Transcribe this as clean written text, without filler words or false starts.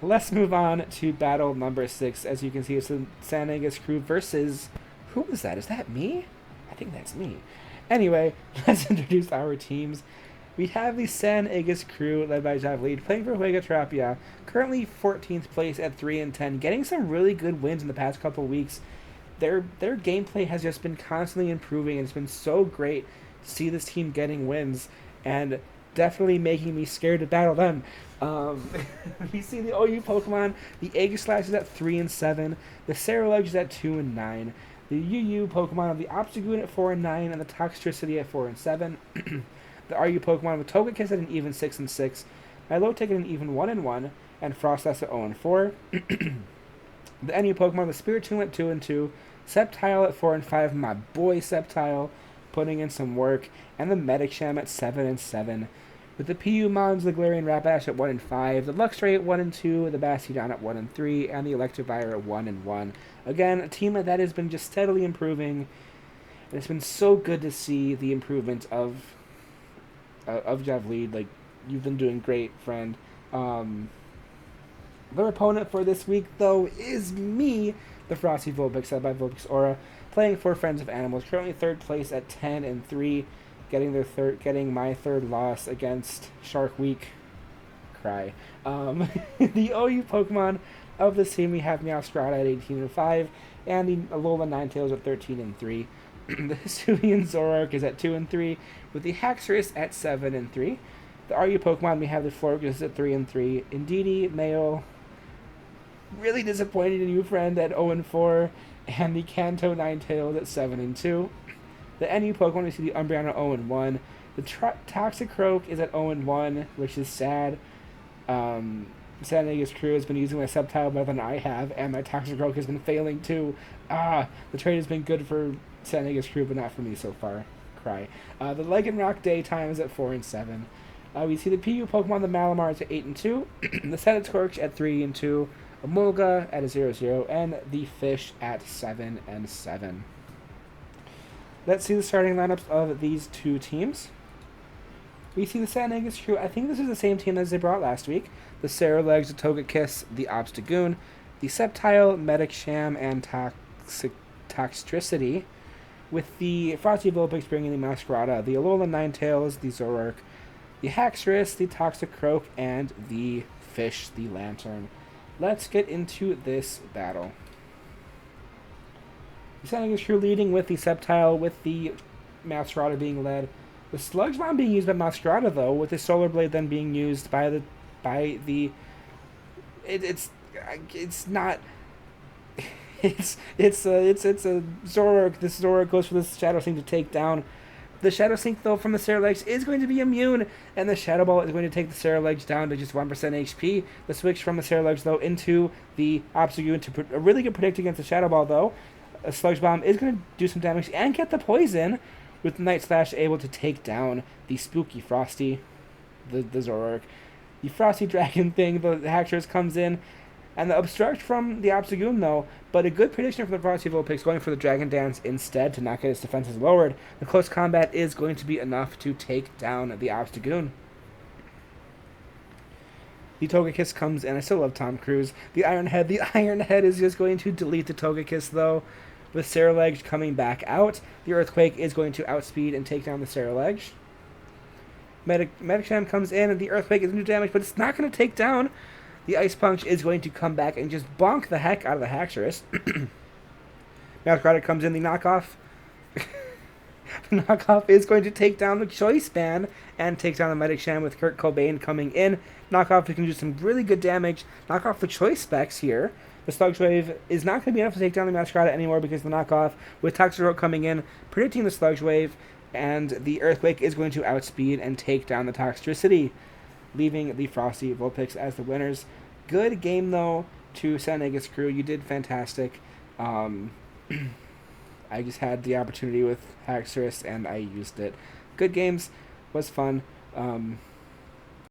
Let's move on to battle number 6. As you can see, it's the San Agus crew versus... Who was that? Is that me? I think that's me. Anyway, let's introduce our teams. We have the San Agus crew, led by Javleed, playing for Huega Terapia, currently 14th place at 3-10, getting some really good wins in the past couple weeks. Their gameplay has just been constantly improving, and it's been so great to see this team getting wins, and definitely making me scared to battle them. We see the OU Pokemon, the Aegislash is at 3-7, the Cerulege is at 2-9, the UU Pokemon of the Obstagoon at 4-9, and the Toxtricity at 4-7. The RU Pokemon with Togekiss at an even 6-6, Milotic at an even 1-1, and Frosty at 0-4. The NU Pokemon with Spiritomb at 2-2, Sceptile at 4-5, my boy Sceptile putting in some work, and the Medicham at 7-7. With the PU Mons, the Galarian Rapidash at 1-5, the Luxray at 1-2, the Bastiodon at 1-3, and the Electivire at 1-1. Again, a team that has been just steadily improving, and it's been so good to see the improvement of Javleed. Like, you've been doing great, friend. Their opponent for this week, though, is me, the Frosty Vulpix, led by Vulpix Aura, playing for Friends of Animals, currently 3rd place at 10-3, getting my 3rd loss against Shark Week. Cry. The OU Pokemon of this team, we have Meowscarada at 18-5, and the Alola Ninetales at 13-3. The Hisuian Zoroark is at 2-3, with the Haxorus at 7-3. The RU Pokemon, we have the Florges at 3-3. Indeedee, Mayo, really disappointed in you, friend, at 0-4, and the Kanto Ninetales at 7-2. The NU Pokemon, we see the Umbreon at 0-1. The Toxicroak is at 0-1, which is sad. San Agus crew has been using my Sceptile better than I have, and my Toxicroak has been failing too. The trade has been good for San Agus crew, but not for me so far. Cry. The Rock Daytime is at 4-7. We see the PU Pokemon, the Malamar, at 8-2, the Scorch at 3-2, Emolga at 0-0, and the Fish at 7-7. Let's see the starting lineups of these two teams. We see the San Agus crew. I think this is the same team as they brought last week. The Cerulege, the Togekiss, the Obstagoon, the Sceptile, Medicham, and Toxtricity, with the Frosty Vulpix bringing the Masquerada, the Alola Ninetales, the Zoroark, the Haxorus, the Toxicroak, and the Fish, the Lantern. Let's get into this battle. The San Agus crew leading with the Sceptile, with the Masquerada being led. The Sludge Bomb being used by Masquerada, though, with the Solar Blade then being used by the it's not it's a Zoroark. This Zoroark goes for this Shadow Sink to take down. The Shadow Sink, though, from the Cerulege is going to be immune, and the Shadow Ball is going to take the Cerulege down to just 1% HP. The switch from the Cerulege, though, into the Obstagoon to a really good predict against the Shadow Ball, though. A Sludge Bomb is going to do some damage and get the poison, with Night Slash able to take down the spooky Frosty, the Zoroark. The Frosty Dragon thing, the Haxorus comes in, and the Obstruct from the Obstagoon, though, but a good prediction for the Frosty Vulpix going for the Dragon Dance instead to not get its defenses lowered. The close combat is going to be enough to take down the Obstagoon. The Togekiss comes in. I still love Tom Cruise. The Iron Head is just going to delete the Togekiss, though. With Cerulege coming back out, the Earthquake is going to outspeed and take down the Cerulege. Medicham comes in, and the Earthquake is going to do damage, but it's not going to take down. The Ice Punch is going to come back and just bonk the heck out of the Haxorus. Masquerada comes in, the knockoff. The knockoff is going to take down the Choice Band and take down the Medicham with Kurt Cobain coming in. Knockoff can do some really good damage. Knock off the Choice Specs here. The Sludge Wave is not going to be enough to take down the Masquerada anymore because the knockoff, with Toxicroak coming in, predicting the Sludge Wave, and the Earthquake is going to outspeed and take down the Toxtricity, leaving the Frosty Vulpix as the winners. Good game, though, to San Agus crew. You did fantastic. I just had the opportunity with Haxorus, and I used it. Good games. Was fun.